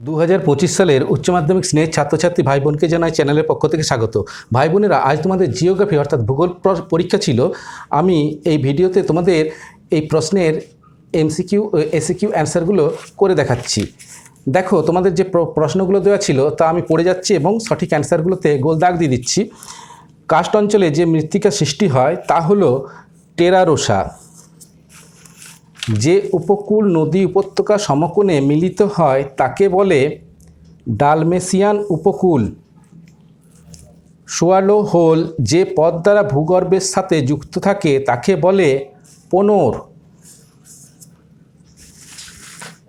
2025 সালের উচ্চ মাধ্যমিক স্নেহ ছাত্রছাত্রী ভাই বোনকে জানাই চ্যানেলের পক্ষ থেকে স্বাগত। ভাই বোনেরা, আজ তোমাদের জিওগ্রাফি অর্থাৎ ভূগোল পরীক্ষা ছিল। আমি এই ভিডিওতে তোমাদের এই প্রশ্নের এমসিকিউ এসিকিউ অ্যান্সারগুলো করে দেখাচ্ছি। দেখো, তোমাদের যে প্রশ্নগুলো দেওয়া ছিল তা আমি পড়ে যাচ্ছি এবং সঠিক অ্যান্সারগুলোতে গোল দাগ দিয়ে দিচ্ছি। কার্স্ট অঞ্চলে যে মৃত্তিকা সৃষ্টি হয় তা হলো টেরারোসা। যে উপকূল নদী উপত্যকা সমকোণে মিলিত হয় তাকে বলে ডালমেসিয়ান উপকূল। সোয়ালো হোল যে পথ দ্বারা ভূগর্ভের সাথে যুক্ত থাকে তাকে বলে পোনর।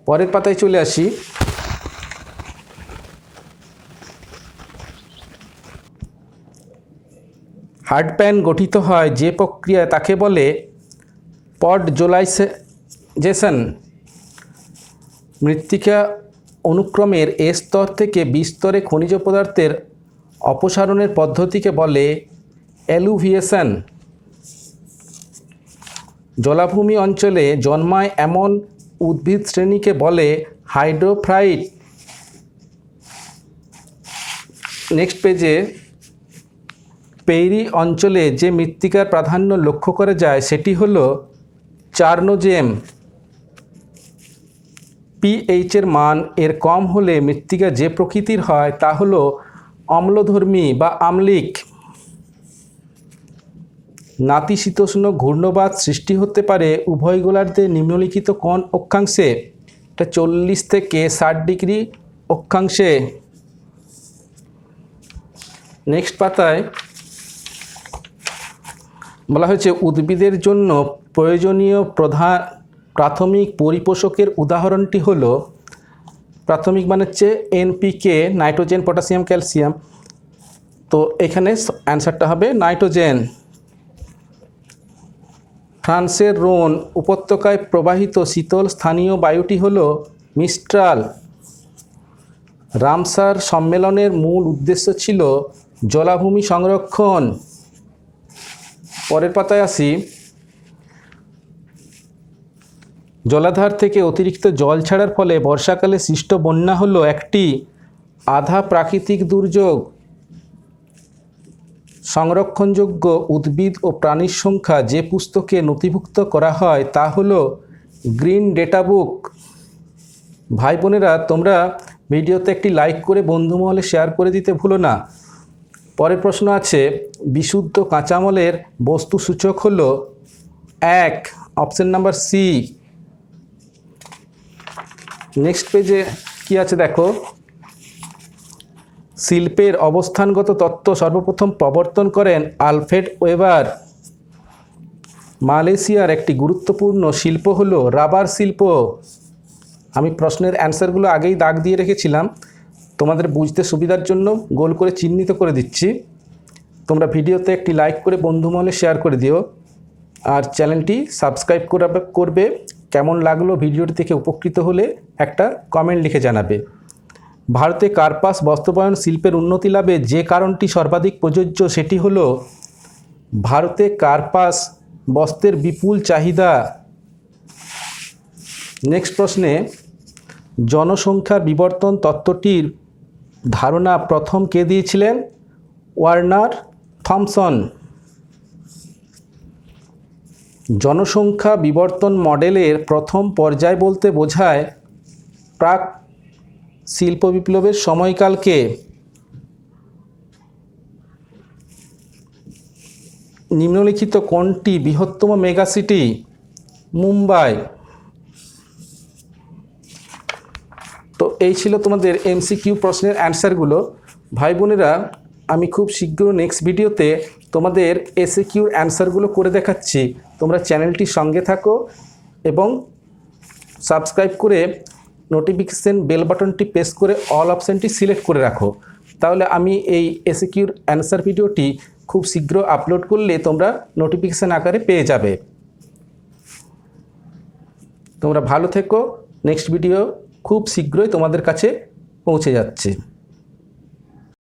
পরের পাতায় চলে আসি। হার্ডপ্যান গঠিত হয় যে প্রক্রিয়ায় তাকে বলে পডজোলাইজেশন। মৃত্তিকা অনুক্রমের এ স্তর থেকে বি স্তরে খনিজ পদার্থের অপসারণের পদ্ধতিকে বলে অ্যালুভিয়েশন। জলাভূমি অঞ্চলে জন্মায় এমন উদ্ভিদ শ্রেণীকে বলে হাইড্রোফাইট। নেক্সট পেজে পেইরি অঞ্চলে যে মৃত্তিকার প্রাধান্য লক্ষ্য করা যায় সেটি হলো চারনোজেম। পিএইচের মান এর কম হলে মৃত্তিকা যে প্রকৃতির হয় তা হলো অম্লধর্মী বা আম্লিক। নাতিশীতোষ্ণ ঘূর্ণবাত সৃষ্টি হতে পারে উভয় গোলার্ধে নিম্নলিখিত কোন অক্ষাংশে? এটা 40 থেকে 60 ডিগ্রি অক্ষাংশে। নেক্সট পাতায় বলা হয়েছে উদ্ভিদের জন্য প্রয়োজনীয় প্রাথমিক পরিপোষকের উদাহরণটি হলো, প্রাথমিক মানে হচ্ছে এনপিকে, নাইট্রোজেন, পটাশিয়াম, ক্যালসিয়াম। তো এখানে অ্যান্সারটা হবে নাইট্রোজেন। ফ্রান্সের রোন উপত্যকায় প্রবাহিত শীতল স্থানীয় বায়ুটি হলো মিস্ট্রাল। রামসার সম্মেলনের মূল উদ্দেশ্য ছিল জলাভূমি সংরক্ষণ। পরের পাতায় আসি। জলাধার থেকে অতিরিক্ত জল ছাড়ার ফলে বর্ষাকালে সৃষ্ট বন্যা হলো একটি আধা প্রাকৃতিক দুর্যোগ। সংরক্ষণযোগ্য উদ্ভিদ ও প্রাণীর সংখ্যা যে পুস্তকে নথিভুক্ত করা হয় তা হলো গ্রিন ডেটা বুক। ভাই বোনেরা, তোমরা ভিডিওতে একটি লাইক করে বন্ধুমহলে শেয়ার করে দিতে ভুলো না। পরের প্রশ্ন আছে, বিশুদ্ধ কাঁচামালের বস্তু সূচক হলো 1, অপশন নাম্বার সি। নেক্সট পেজে কি আছে দেখো। শিল্পের অবস্থানগত তত্ত্ব সর্বপ্রথম প্রবর্তন করেন আলফ্রেড ওয়েবার। মালয়েশিয়ার একটি গুরুত্বপূর্ণ শিল্প হলো রাবার শিল্প। আমি প্রশ্নের অ্যান্সারগুলো আগেই দাগ দিয়ে রেখেছিলাম, তোমাদের বুঝতে সুবিধার জন্য গোল করে চিহ্নিত করে দিচ্ছি। তোমরা ভিডিওতে একটি লাইক করে বন্ধুমহলে শেয়ার করে দিও, আর চ্যানেলটি সাবস্ক্রাইব করবে। কেমন লাগলো ভিডিওটি থেকে উপকৃত হলে একটা কমেন্ট লিখে জানাবে। ভারতে কার্পাস বস্ত্রায়ন শিল্পের উন্নতি লাভে যে কারণটি সর্বাধিক প্রযোজ্য সেটি হলো ভারতে কার্পাস বস্ত্রের বিপুল চাহিদা। নেক্সট প্রশ্নে, জনসংখ্যার বিবর্তন তত্ত্বটির ধারণা প্রথম কে দিয়েছিলেন? Warner Thomson. জনসংখ্যা বিবর্তন মডেলের প্রথম পর্যায় বলতে বোঝায় প্রাক শিল্প বিপ্লবের সময়কালকে। নিম্নলিখিত কোনটি বৃহত্তম মেগাসিটি? মুম্বাই। তো এই ছিল তোমাদের এমসিকিউ প্রশ্নের অ্যান্সারগুলো। ভাই বোনেরা, আমি খুব শীঘ্র নেক্সট ভিডিওতে তোমাদের এসিকিউর অ্যান্সারগুলো করে দেখাচ্ছি। তোমরা চ্যানেলটির সঙ্গে থাকো এবং সাবস্ক্রাইব করে নোটিফিকেশন বেল বাটনটি প্রেস করে অল অপশানটি সিলেক্ট করে রাখো। তাহলে আমি এই এসিকিউর অ্যান্সার ভিডিওটি খুব শীঘ্র আপলোড করলে তোমরা নোটিফিকেশান আকারে পেয়ে যাবে। তোমরা ভালো থেকো। নেক্সট ভিডিও খুব শীঘ্রই তোমাদের কাছে পৌঁছে যাচ্ছে।